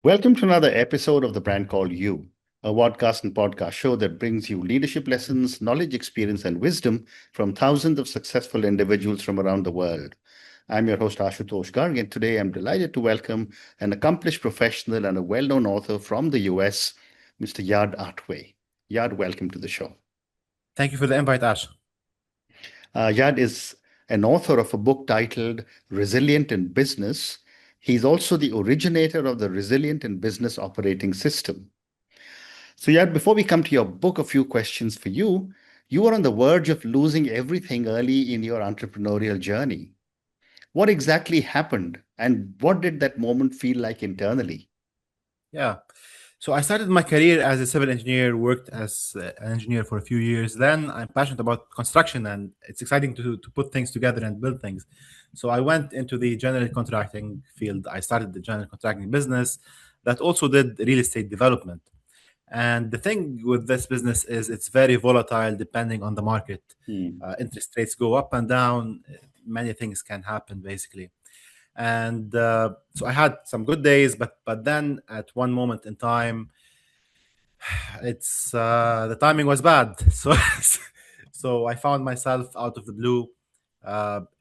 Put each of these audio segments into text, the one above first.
Welcome to another episode of The Brand Called You, a podcast and podcast show that brings you leadership lessons, knowledge, experience, and wisdom from thousands of successful individuals from around the world. I'm your host, Ashutosh Garg, and today I'm delighted to welcome an accomplished professional and a well-known author from the US, Mr. Jad Atwe. Jad, welcome to the show. Thank you for the invite, Ash. Jad is an author of a book titled Resilient in Business. He's also the originator of the Resilient in Business operating system. So, Jad, before we come to your book, a few questions for you. You were on the verge of losing everything early in your entrepreneurial journey. What exactly happened, and what did that moment feel like internally? Yeah. So I started my career as a civil engineer, worked as an engineer for a few years. Then I'm passionate about construction and it's exciting to put things together and build things. So I went into the general contracting field. I started the general contracting business that also did real estate development. And the thing with this business is it's very volatile depending on the market. Hmm. Interest rates go up and down. Many things can happen basically. And so I had some good days, but then at one moment in time, it's the timing was bad. So I found myself out of the blue.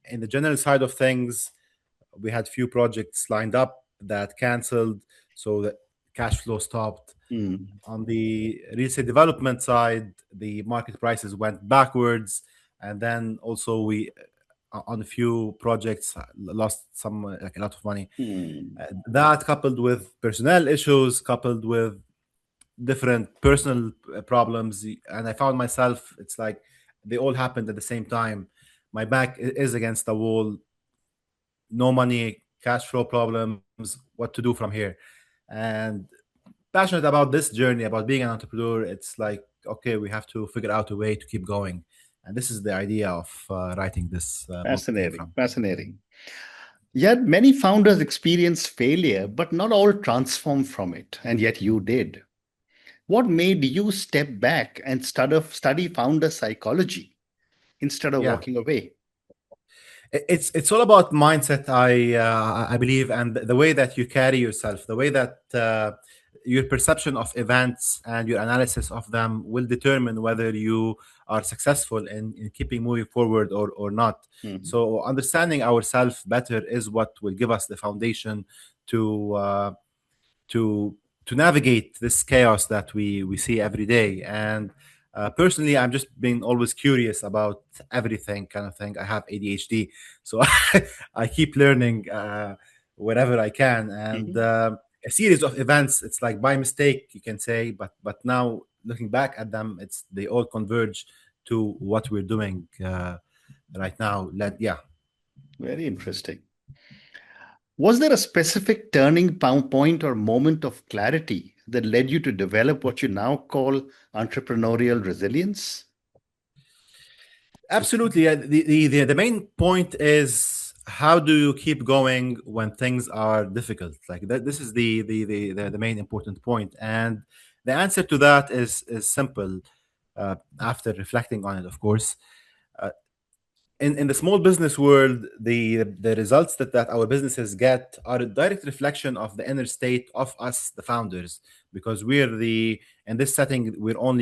In the general side of things, we had few projects lined up that canceled, so the cash flow stopped. Hmm. On the real estate development side, the market prices went backwards, and then also we on a few projects lost some like a lot of money. Hmm. That coupled with personnel issues, coupled with different personal problems, and I found myself. It's like they all happened at the same time. My back is against the wall. No money, cash flow problems. What to do from here? And passionate about this journey, about being an entrepreneur. It's like, okay, we have to figure out a way to keep going. And this is the idea of writing this book came Fascinating. from. Fascinating. Yet many founders experience failure, but not all transform from it. And yet you did. What made you step back and study founder psychology instead of Yeah, walking away? it's all about mindset. I believe, and the way that you carry yourself, the way that your perception of events and your analysis of them will determine whether you are successful in keeping moving forward or not. Mhm. So understanding ourselves better is what will give us the foundation to to to navigate this chaos that we see every day. And personally, I'm just being always curious about everything, kind of thing. I have ADHD, so I keep learning wherever I can. And Mhm. a series of events, it's like by mistake, you can say, but now looking back at them, it's they all converge to what we're doing right now. Yeah. Very interesting. Was there a specific turning point or moment of clarity that led you to develop what you now call entrepreneurial resilience? Absolutely. The main point is how do you keep going when things are difficult? Like that, this is the main important point. And the answer to that is simple. After reflecting on it, of course, uh, in the small business world, the results that our businesses get are a direct reflection of the inner state of us, the founders, because we're the in this setting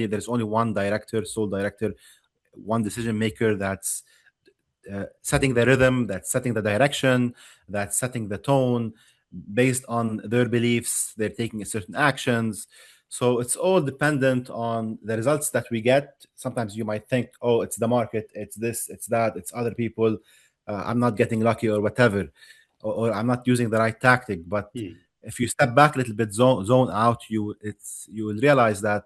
there's only one director, sole director, one decision maker that's setting the rhythm, that's setting the direction, that's setting the tone based on their beliefs. They're taking certain actions. So it's all dependent on the results that we get. Sometimes you might think, oh, it's the market, it's this, it's that, it's other people. I'm not getting lucky or whatever, or I'm not using the right tactic. But Hmm. if you step back a little bit, zone out, you will realize that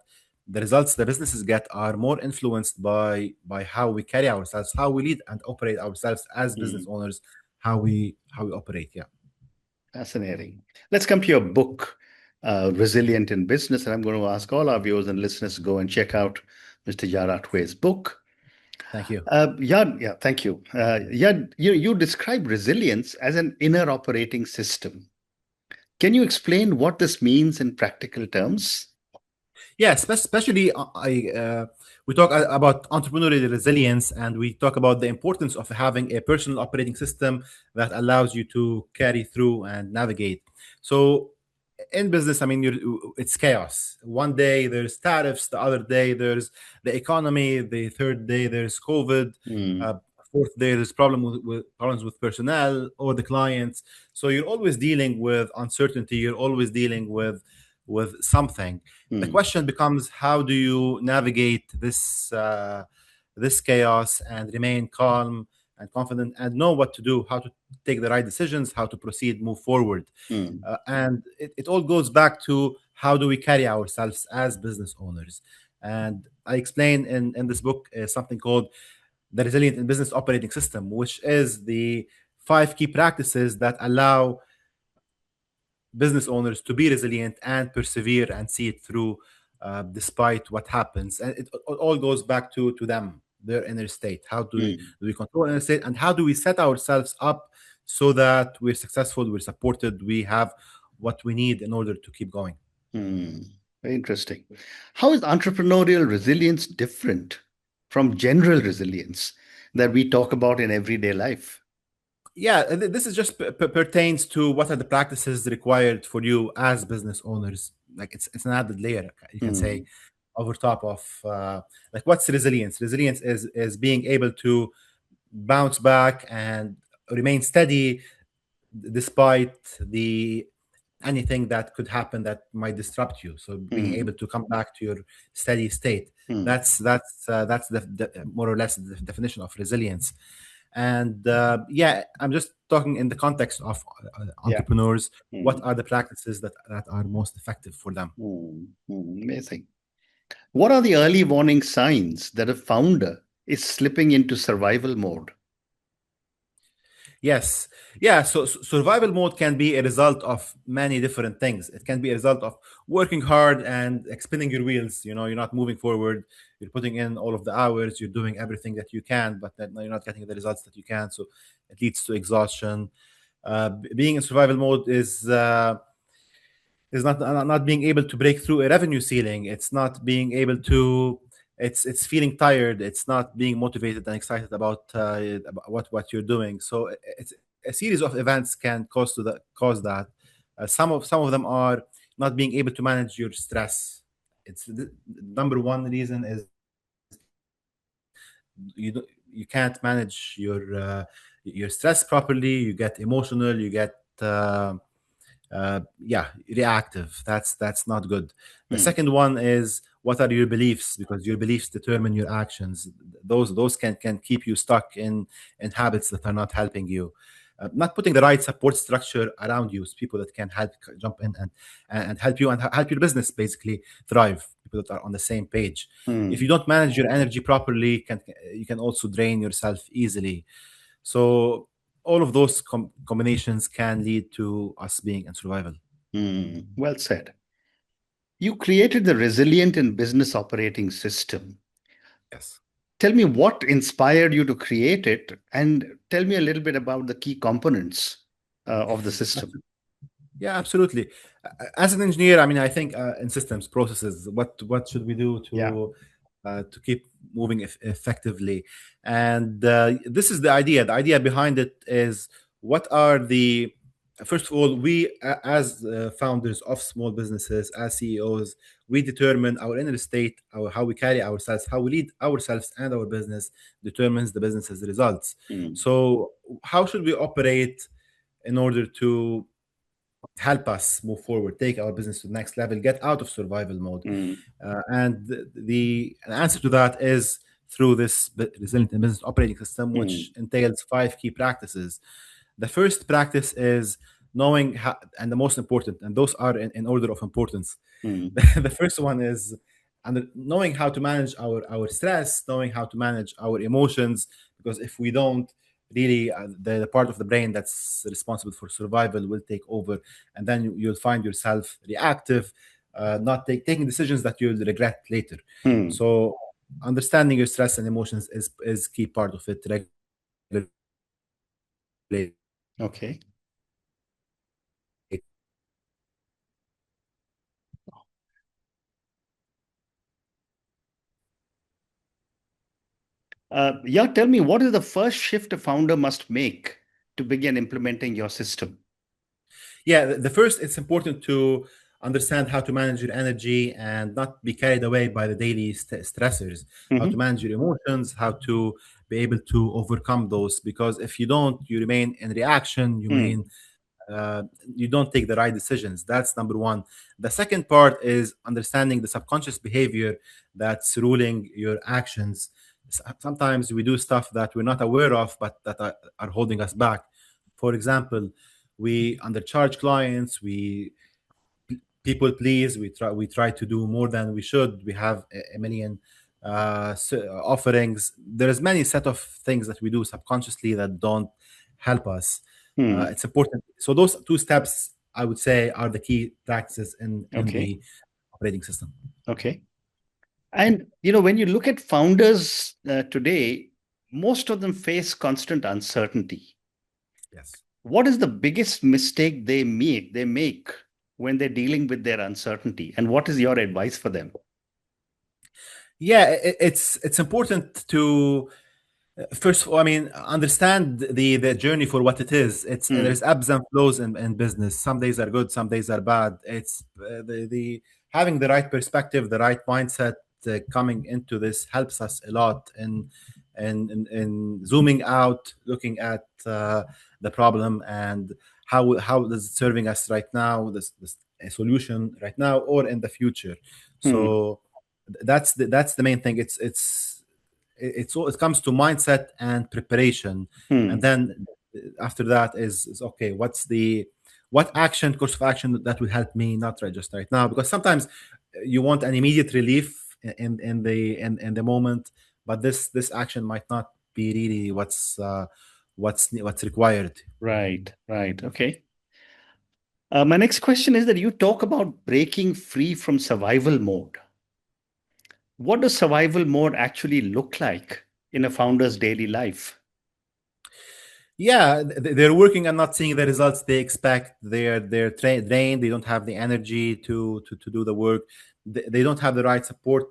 the results the businesses get are more influenced by how we carry ourselves, how we lead and operate ourselves as business Hmm. owners, how we operate. Yeah. Fascinating. Let's come to your book, Resilient in Business. And I'm going to ask all our viewers and listeners to go and check out Mr. Jad Atwe's book. Thank you. Yeah, thank you. You describe resilience as an inner operating system. Can you explain what this means in practical terms? Yeah, especially I we talk about entrepreneurial resilience, and we talk about the importance of having a personal operating system that allows you to carry through and navigate. So in business, I mean, it's chaos. One day there's tariffs, the other day there's the economy, the third day there's COVID, mm, uh, fourth day there's problems with personnel or the clients. So you're always dealing with uncertainty. You're always dealing with something. The mm, question becomes, how do you navigate this chaos and remain calm and confident and know what to do, how to take the right decisions, how to proceed, move forward. mm, And it all goes back to how do we carry ourselves as business owners. And I explain in this book something called the Resilient in Business Operating System, which is the 5 key practices that allow business owners to be resilient and persevere and see it through despite what happens. And it all goes back to them, their inner state. How mm, do we control inner state, and how do we set ourselves up so that we're successful, we're supported, we have what we need in order to keep going. mm. Very interesting. How is entrepreneurial resilience different from general resilience that we talk about in everyday life? Yeah, this is just pertains to what are the practices required for you as business owners. Like it's an added layer, you can say, Mm, over top of like what's resilience. Resilience is being able to bounce back and remain steady despite the anything that could happen that might disrupt you. So being able mm, to come back to your steady state. mm. That's the more or less the definition of resilience. And yeah, I'm just talking in the context of Yeah. entrepreneurs. What Mm, are the practices that are most effective for them? Amazing. What are the early warning signs that a founder is slipping into survival mode? Yes. Yeah. So survival mode can be a result of many different things. It can be a result of working hard and spinning your wheels. You know, you're not moving forward. You're putting in all of the hours. You're doing everything that you can, but then you're not getting the results that you can. So it leads to exhaustion. Being in survival mode is not being able to break through a revenue ceiling. It's not being able to. It's feeling tired. It's not being motivated and excited about what you're doing. So it's a series of events can cause that. Some of them are not being able to manage your stress. It's the number one reason is you can't manage your stress properly. You get emotional. You get yeah, reactive. That's not good. The Mm, second one is, what are your beliefs, because your beliefs determine your actions. Those can keep you stuck in habits that are not helping you. Not putting the right support structure around you, so people that can help jump in and help you and help your business basically thrive, people that are on the same page. If you mm, don't manage your energy properly, you can also drain yourself easily. So all of those combinations can lead to us being in survival. Well said. You created the Resilient in Business Operating System. Yes. Tell me what inspired you to create it, and tell me a little bit about the key components of the system. Yeah, absolutely. As an engineer, I mean, I think in systems, processes, what should we do Yeah. to keep moving effectively? And this is the idea. The idea behind it is, what are the first of all, we as founders of small businesses, as CEOs, we determine our inner state, how we carry ourselves, how we lead ourselves and our business determines the business's results. Mm, So how should we operate in order to help us move forward, take our business to the next level, get out of survival mode? mm, And the answer to that is through this resilient business operating system, which mm, entails 5 key practices. The first practice is knowing how, and the most important, and those are in order of importance. mm, The first one is knowing how to manage our stress, knowing how to manage our emotions, because if we don't, really the part of the brain that's responsible for survival will take over, and then you'll find yourself reactive, not taking decisions that you'll regret later. mm. So understanding your stress and emotions is key part of it. Okay. Yeah, tell me, what is the first shift a founder must make to begin implementing your system? Yeah, the first, it's important to understand how to manage your energy and not be carried away by the daily stressors, how to Hmm. manage your emotions, how to be able to overcome those. Because if you don't, you remain in reaction, Hmm. uh, you don't take the right decisions. That's number one. The second part is understanding the subconscious behavior that's ruling your actions. Sometimes we do stuff that we're not aware of, but that are holding us back. For example, we undercharge clients, we people please, we try to do more than we should, we have a million offerings. There's many set of things that we do subconsciously that don't help us. Hmm. It's important, so those two steps, I would say, are the key practices in Okay. the operating system. Okay. And when you look at founders today, most of them face constant uncertainty. Yes. What is the biggest mistake they make when they're dealing with their uncertainty? And what is your advice for them? Yeah, it's important to first of all, I mean, understand the journey for what it is. It's Hmm. there's ebbs and flows in business. Some days are good, some days are bad. It's the having the right perspective, the right mindset coming into this helps us a lot in zooming out, looking at the problem and how is it serving us right now, this a solution right now or in the future. Hmm. So that's the main thing. It comes to mindset and preparation, and Hmm. then after that is okay, what action course of action that will help me, not right just right now, because sometimes you want an immediate relief in the moment, but this action might not be really what's required. Right. Right. Okay. My next question is that you talk about breaking free from survival mode. What does survival mode actually look like in a founder's daily life? Yeah, they're working and not seeing the results they expect. They're drained. They don't have the energy to do the work. They don't have the right support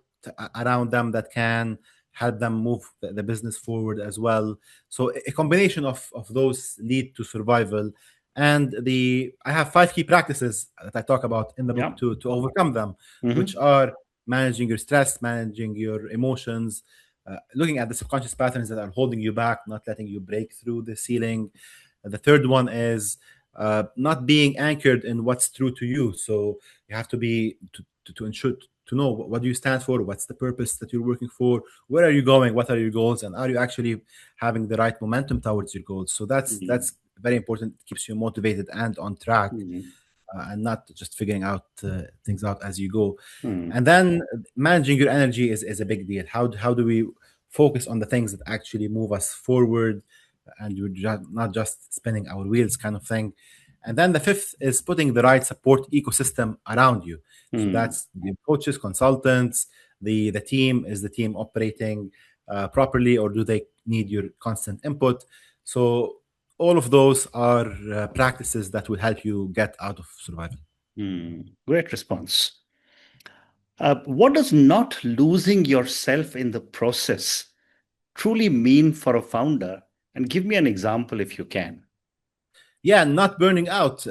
around them that can help them move the business forward as well. So a combination of those lead to survival. And the I have 5 key practices that I talk about in the book Yeah. to overcome them, which Hmm. are managing your stress, managing your emotions, looking at the subconscious patterns that are holding you back, not letting you break through the ceiling. The third one is not being anchored in what's true to you. So you have to be to ensure to know what do you stand for, what's the purpose that you're working for, where are you going, what are your goals, and are you actually having the right momentum towards your goals. So that's very important. It keeps you motivated and on track, Hmm. and not just figuring out things out as you go. Hmm. And then managing your energy is a big deal. How do we focus on the things that actually move us forward, and you're not just spinning our wheels kind of thing. And then the fifth is putting the right support ecosystem around you. So Hmm. that's the coaches, consultants, the team. Is the team operating properly, or do they need your constant input? So all of those are practices that will help you get out of survival. Hmm. Great response. What does not losing yourself in the process truly mean for a founder? And give me an example if you can. Yeah, not burning out.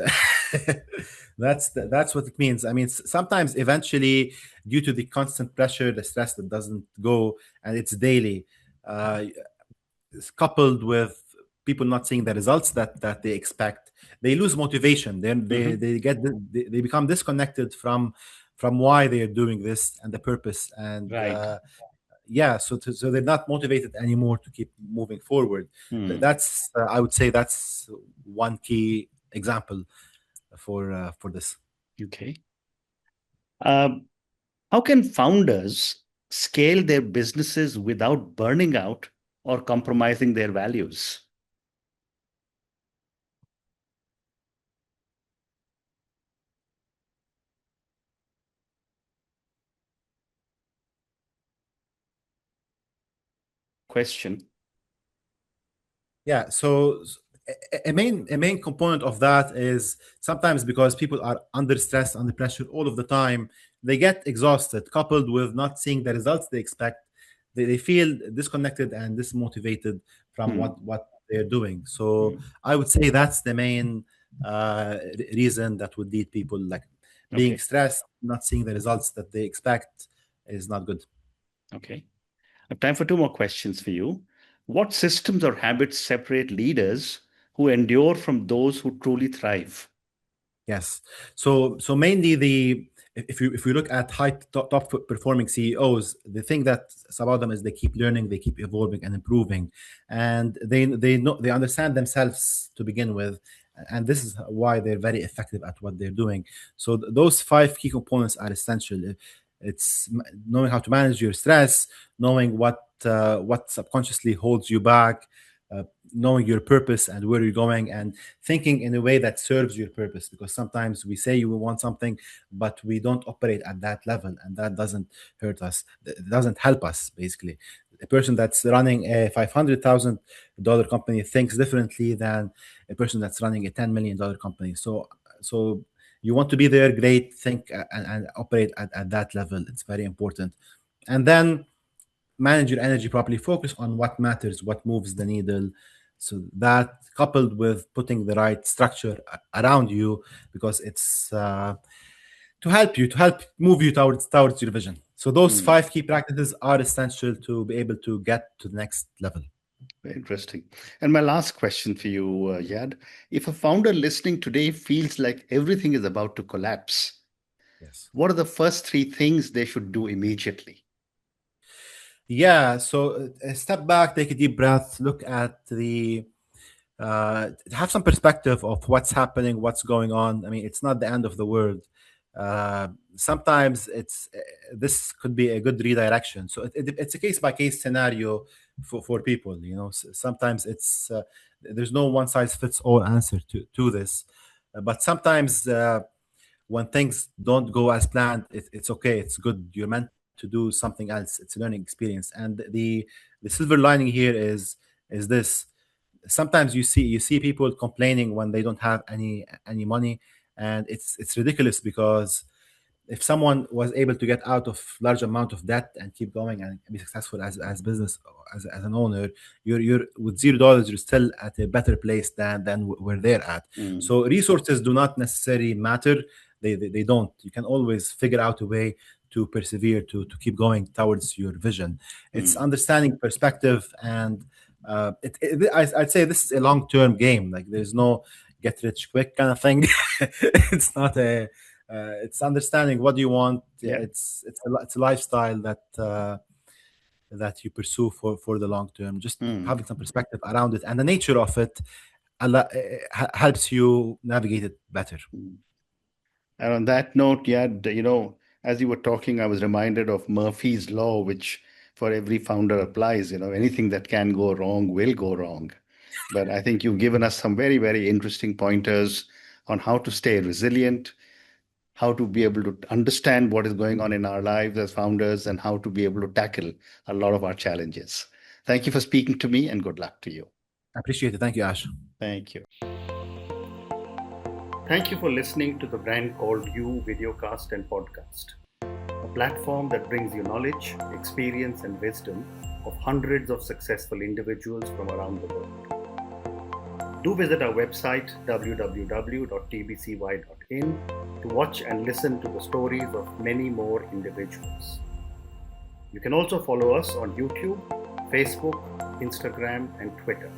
That's what it means. I mean, sometimes eventually, due to the constant pressure, the stress that doesn't go, and it's daily, uh, it's coupled with people not seeing the results that they expect, they lose motivation. Then Hmm. they become disconnected from why they are doing this and the purpose. And Right. yeah, so they're not motivated anymore to keep moving forward. Hmm. That's I would say that's one key example for this. Okay. Um, how can founders scale their businesses without burning out or compromising their values? Question. Yeah, so a main component of that is sometimes because people are under stress, under pressure all of the time, they get exhausted, coupled with not seeing the results they expect. They feel disconnected and dismotivated from Hmm. what they're doing. So Hmm. I would say that's the main reason that would lead people like being Okay. stressed, not seeing the results that they expect is not good. Okay. I have time for two more questions for you. What systems or habits separate leaders who endure from those who truly thrive? Yes. So mainly if you look at high top performing CEOs, the thing that's about them is they keep learning, they keep evolving and improving, and they know they understand themselves to begin with, and this is why they're very effective at what they're doing. So those five key components are essential. It's knowing how to manage your stress, knowing what subconsciously holds you back, uh, knowing your purpose and where you're going, and thinking in a way that serves your purpose, because sometimes we say you want something but we don't operate at that level, and that doesn't hurt us, it doesn't help us. Basically, a person that's running a $500,000 company thinks differently than a person that's running a $10 million company. So you want to be there, great, think and operate at that level. It's very important. And then manage your energy properly, focus on what matters, what moves the needle. So that, coupled with putting the right structure around you, because it's to help move you towards your vision. So those Hmm. five key practices are essential to be able to get to the next level. Very interesting. And my last question for you, Yad. If a founder listening today feels like everything is about to collapse, Yes. what are the first three things they should do immediately? Yeah. So step back, take a deep breath, look at have some perspective of what's happening, what's going on. I mean, it's not the end of the world. Sometimes this could be a good redirection. So it's a case by case scenario for people. Sometimes there's no one size fits all answer to this. But sometimes when things don't go as planned, it's okay. It's good. You're meant to do something else. It's a learning experience. And the silver lining here is this: sometimes you see people complaining when they don't have any money, and it's ridiculous, because if someone was able to get out of large amount of debt and keep going and be successful as business, as an owner, you're with $0, you're still at a better place than where they're at. Mm, So resources do not necessarily matter. They don't. You can always figure out a way to persevere, to keep going towards your vision. It's mm. understanding perspective, and I'd say this is a long-term game. Like, there's no get rich quick kind of thing. It's not a it's understanding what you want. Yeah. It's a lifestyle that you pursue for the long term. Just Mm, having some perspective around it and the nature of it helps you navigate it better. mm. And on that note, yeah, as you were talking, I was reminded of Murphy's Law, which for every founder applies. Anything that can go wrong will go wrong. But I think you've given us some very, very interesting pointers on how to stay resilient, how to be able to understand what is going on in our lives as founders, and how to be able to tackle a lot of our challenges. Thank you for speaking to me, and good luck to you. I appreciate it. Thank you, Ash. Thank you. Thank you for listening to the Brand Called You videocast and podcast, a platform that brings you knowledge, experience, and wisdom of hundreds of successful individuals from around the world. Do visit our website www.tbcy.in to watch and listen to the stories of many more individuals. You can also follow us on YouTube, Facebook, Instagram, and Twitter.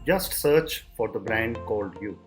Just search for the Brand Called You.